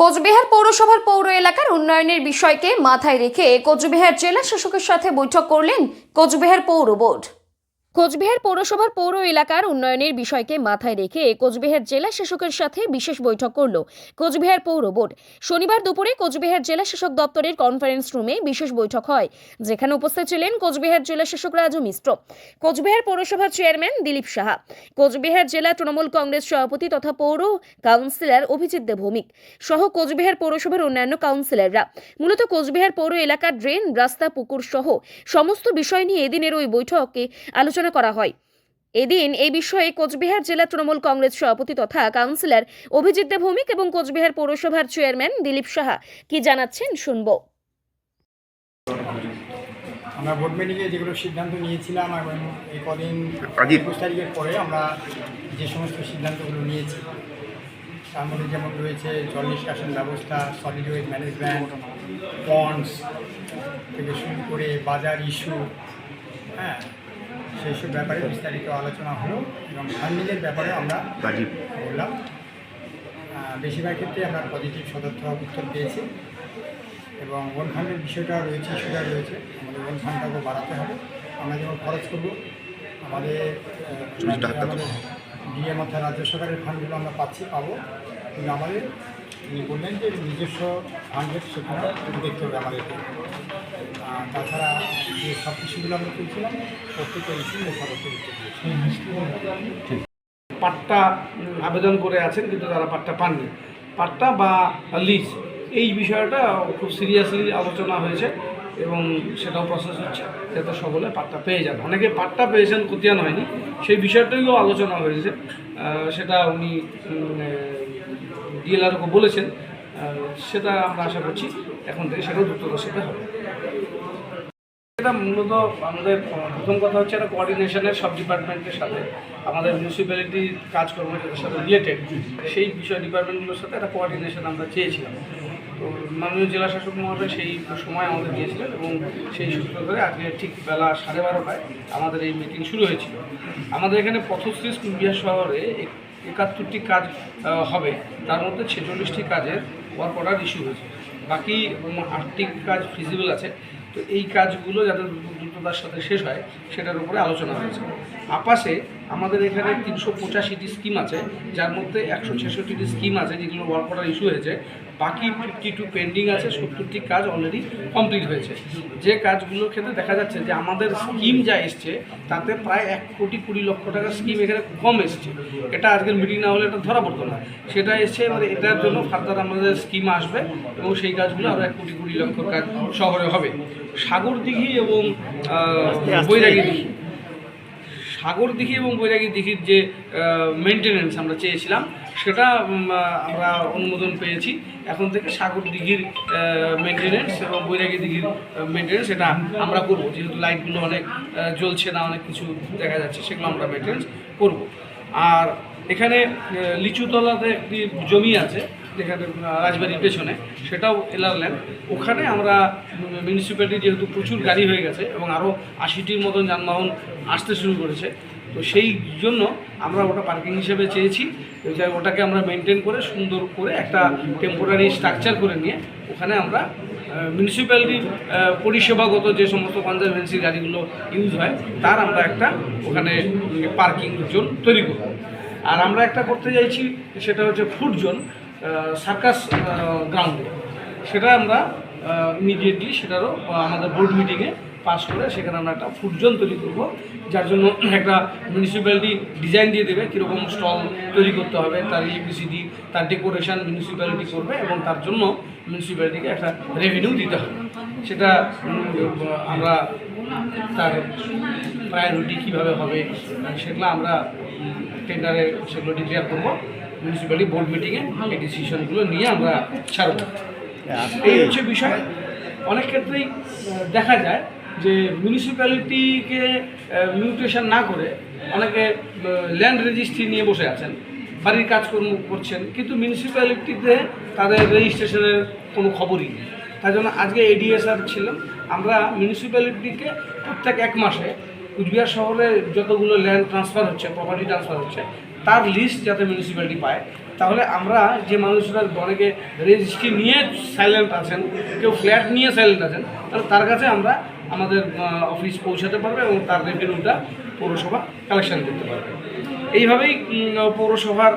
কোচবিহার পৌরসভার পৌর এলাকার উন্নয়নের বিষয়কে মাথায় রেখে কোচবিহার জেলা শাসকের সাথে বৈঠক করলেন কোচবিহার পৌর বোর্ড। কোচবিহার পৌরসভার পৌর এলাকার উন্নয়নের বিষয়কে মাথায় রেখে কোচবিহার জেলা শাসকের সাথে বিশেষ বৈঠক করল কোচবিহার পৌর বোর্ড। শনিবার দুপুরে কোচবিহার জেলা শাসক দপ্তরের কনফারেন্স রুমে বিশেষ বৈঠক হয়, যেখানে উপস্থিত ছিলেন কোচবিহার জেলা শাসক রাজু মিশ্র, কোচবিহার পৌরসভার চেয়ারম্যান দিলীপ সাহা, কোচবিহার জেলা তৃণমূল কংগ্রেস সভাপতি তথা পৌর কাউন্সিলর অভিজিৎ দে ভৌমিক সহ কোচবিহার পৌরসভার অন্যান্য কাউন্সিলররা। মূলত কোচবিহার পৌর এলাকার ড্রেন, রাস্তা, পুকুর সহ সমস্ত বিষয় নিয়ে এদিনের ওই বৈঠকে আলোচনা করা হয়। এদিন এই বিষয়ে কোচবিহার জেলা তৃণমূল কংগ্রেস সভাপতি তথা কাউন্সিলর অভিজিৎ দে ভৌমিক এবং কোচবিহার পৌরসভার চেয়ারম্যান দিলীপ সাহা কি জানাচ্ছেন শুনবো। আমরা বোর্ড মিটিংয়ে যেগুলো সিদ্ধান্ত নিয়েছিলাম এবং এই কদিন 21 তারিখের পরে আমরা যে সমস্ত সিদ্ধান্তগুলো নিয়েছি তার মধ্যে যেমন রয়েছে জল নিষ্কাশন ব্যবস্থা, সলিড ওয়েস্ট ম্যানেজমেন্ট, পন্ডস থেকে শুরু করে বাজার ইস্যু, সেই সব ব্যাপারে বিস্তারিত আলোচনা হলো এবং ফান্ডিংয়ের ব্যাপারে আমরা বললাম। বেশিরভাগ ক্ষেত্রে আমরা পজিটিভ সদর্থক উত্তর পেয়েছি এবং ওয়ান ফান্ডের বিষয়টা রয়েছে, ইস্যুটা রয়েছে। আমাদের ওয়ান ফান্ডটাকেও বাড়াতে হবে। আমরা যেমন খরচ করবো আমাদের ডিএম অর্থাৎ রাজ্য সরকারের ফান্ডগুলো আমরা পাবো, কিন্তু আমাদের তিনি বললেন যে নিজস্ব ফান্ডের সেখানে দেখতে হবে আমাদেরকে। তাছাড়া যে সব কিছুগুলো আমরা তুলছিলাম প্রত্যেকটা ইস্যু খরচ করতে দিয়েছি। পাট্টা আবেদন করে আছেন কিন্তু তারা পাট্টা পাননি, পাট্টা বা লিজ এই বিষয়টা খুব সিরিয়াসলি আলোচনা হয়েছে এবং সেটাও প্রসেস হচ্ছে যাতে সকলে পাট্টা পেয়ে যান। অনেকে পাট্টা পেয়েছেন, খতিয়ান হয়নি, সেই বিষয়টাও আলোচনা হয়েছে। সেটা উনি ডিএলআরকে বলেছেন, সেটা আমরা আশা করছি এখন থেকে সেটাও দ্রুততার সাথে হবে। এটা মূলত আমাদের প্রথম কথা হচ্ছে একটা কোঅর্ডিনেশনের সব ডিপার্টমেন্টের সাথে, আমাদের মিউনিসিপ্যালিটির কাজকর্ম যাদের সাথে রিলেটেড সেই বিষয় ডিপার্টমেন্টগুলোর সাথে একটা কোঅর্ডিনেশন আমরা চেয়েছিলাম। তো মাননীয় জেলা শাসক মহোদয় সেই সময় আমাদের দিয়েছিলেন এবং সেই সূত্র ধরে আজকে ঠিক বেলা 12:30টায় আমাদের এই মিটিং শুরু হয়েছিল। আমাদের এখানে পথশ্রী কুচবিহার শহরে 71টি কাজ হবে, তার মধ্যে 46টি কাজের ওয়ার্ক অর্ডার ইস্যু হয়েছে, বাকি 8টি কাজ ফিজিবল আছে। তো এই কাজগুলো যাতে দ্রুততার সাথে শেষ হয় সেটার উপরে আলোচনা হয়েছে। আপাশে আমাদের এখানে 385টি স্কিম আছে, যার মধ্যে 166টি স্কিম আছে যেগুলো ওয়ার্ক অর্ডার ইস্যু হয়েছে, বাকি 52 পেন্ডিং আছে। 70টি কাজ অলরেডি কমপ্লিট হয়েছে। যে কাজগুলোর ক্ষেত্রে দেখা যাচ্ছে যে আমাদের স্কিম যা এসছে তাতে প্রায় 1,20,00,000 টাকার স্কিম এখানে কম এসছে। এটা আজকের মিটিং না হলে এটা ধরা পড়তো না, সেটা এসছে। এবার এটার জন্য ফার্দার আমাদের স্কিম আসবে এবং সেই কাজগুলো আরও 1,20,00,000 কাজ শহরে হবে। সাগরদিঘি এবং বৈরাগী দিঘি, সাগরদিঘি এবং বৈরাগী দিঘির যে মেনটেনেন্স আমরা চেয়েছিলাম সেটা আমরা অনুমোদন পেয়েছি। এখন থেকে সাগরদিঘির মেনটেনেন্স এবং বৈরাগী দিঘির মেনটেনেন্স এটা আমরা করব, যেহেতু লাইটগুলো অনেক জ্বলছে না, অনেক কিছু দেখা যাচ্ছে, সেগুলো আমরা মেনটেনেন্স করব। আর এখানে লিচুতলাতে একটি জমি আছে যেখানে রাজবাড়ির পেছনে, সেটাও এলার ল্যান্ড। ওখানে আমরা মিউনিসিপ্যালিটি যেহেতু প্রচুর গাড়ি হয়ে গেছে এবং আরও 80টির মতন যানবাহন আসতে শুরু করেছে, তো সেই জন্য আমরা ওটা পার্কিং হিসেবে চেয়েছি। ওটাকে আমরা মেনটেন করে সুন্দর করে একটা টেম্পোরারি স্ট্রাকচার করে নিয়ে ওখানে আমরা মিউনিসিপ্যালিটির পরিষেবাগত যে সমস্ত কনজারভেন্সি গাড়িগুলো ইউজ হয় তার আমরা একটা ওখানে পার্কিং জোন তৈরি করব। আর আমরা একটা করতে চাইছি, সেটা হচ্ছে ফুড জোন সার্কাস গ্রাউন্ডে। সেটা আমরা ইমিডিয়েটলি সেটারও আমাদের বোর্ড মিটিংয়ে পাস করে সেখানে আমরা একটা ফুড জোন তৈরি করবো, যার জন্য একটা মিউনিসিপ্যালিটি ডিজাইন দিয়ে দেবে কীরকম স্টল তৈরি করতে হবে, তার ইলেকট্রিসিটি, তার ডেকোরেশন মিউনিসিপ্যালিটি করবে এবং তার জন্য মিউনিসিপ্যালিটিকে একটা রেভিনিউ দিতে হবে। সেটা আমরা তার প্রায়োরিটি কীভাবে হবে সেগুলো আমরা টেন্ডারে সেগুলো ডিক্লেয়ার করবো। মিউনিসিপ্যালিটি বোর্ড মিটিংয়ে এই ডিসিশনগুলো নিয়ে আমরা ছাড়ব। এই হচ্ছে বিষয়। অনেক ক্ষেত্রেই দেখা যায় যে মিউনিসিপ্যালিটিকে মিউটেশন না করে অনেকে ল্যান্ড রেজিস্ট্রি নিয়ে বসে আছেন, বাড়ির কাজকর্ম করছেন, কিন্তু মিউনিসিপ্যালিটিতে তাদের রেজিস্ট্রেশনের কোনো খবরই নেই। তাই জন্য আজকে এডিএসআর ছিলাম, আমরা মিউনিসিপ্যালিটিকে প্রত্যেক 1 মাসে কুচবিহার শহরে যতগুলো ল্যান্ড ট্রান্সফার হচ্ছে, প্রপার্টি ট্রান্সফার হচ্ছে, তার লিস্ট যাতে মিউনিসিপ্যালিটি পায় তাহলে আমরা যে মানুষরা অনেকে রেজিস্ট্রি নিয়ে সাইলেন্ট আছেন, কেউ ফ্ল্যাট নিয়ে সাইলেন্ট আছেন, তাহলে তার কাছে আমরা আমাদের অফিস পৌঁছাতে পারবে এবং তার রেভিনিউটা পৌরসভা কালেকশন করতে পারবে। এইভাবেই পৌরসভার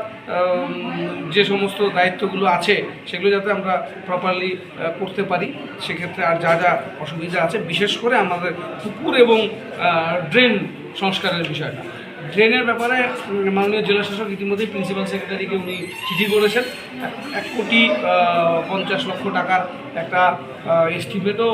যে সমস্ত দায়িত্বগুলো আছে সেগুলো যাতে আমরা প্রপারলি করতে পারি, সেক্ষেত্রে আর যা যা অসুবিধা আছে, বিশেষ করে আমাদের পুকুর এবং ড্রেন সংস্কারের বিষয়টা। ড্রেনের ব্যাপারে মাননীয় জেলা শাসক ইতিমধ্যেই প্রিন্সিপাল সেক্রেটারিকে উনি চিঠি করেছেন। 1,50,00,000 টাকার একটা এস্টিমেটও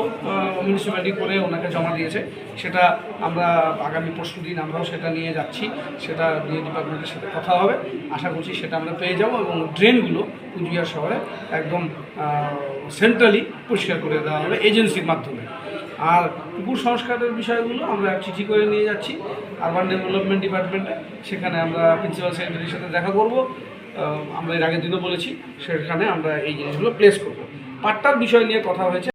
মিউনিসিপ্যালিটি করে ওনাকে জমা দিয়েছে। সেটা আমরা আগামী পরশুদিন আমরাও সেটা নিয়ে যাচ্ছি, সেটা নিয়ে ডিপার্টমেন্টের সাথে কথা হবে। আশা করছি সেটা আমরা পেয়ে যাব এবং ড্রেনগুলো কুচবিহার শহরে একদম সেন্ট্রালি পরিষ্কার করে দেওয়া হবে এজেন্সির মাধ্যমে। আর পুকুর সংস্কারের বিষয়গুলো আমরা চিঠি করে নিয়ে যাচ্ছি আরবান ডেভেলপমেন্ট ডিপার্টমেন্টে, সেখানে আমরা প্রিন্সিপাল সেক্রেটারির সাথে দেখা করব। আমরা এর আগের দিনও বলেছি, সেখানে আমরা এই জিনিসগুলো প্লেস করব। পাট্টার বিষয় নিয়ে কথা হয়েছে।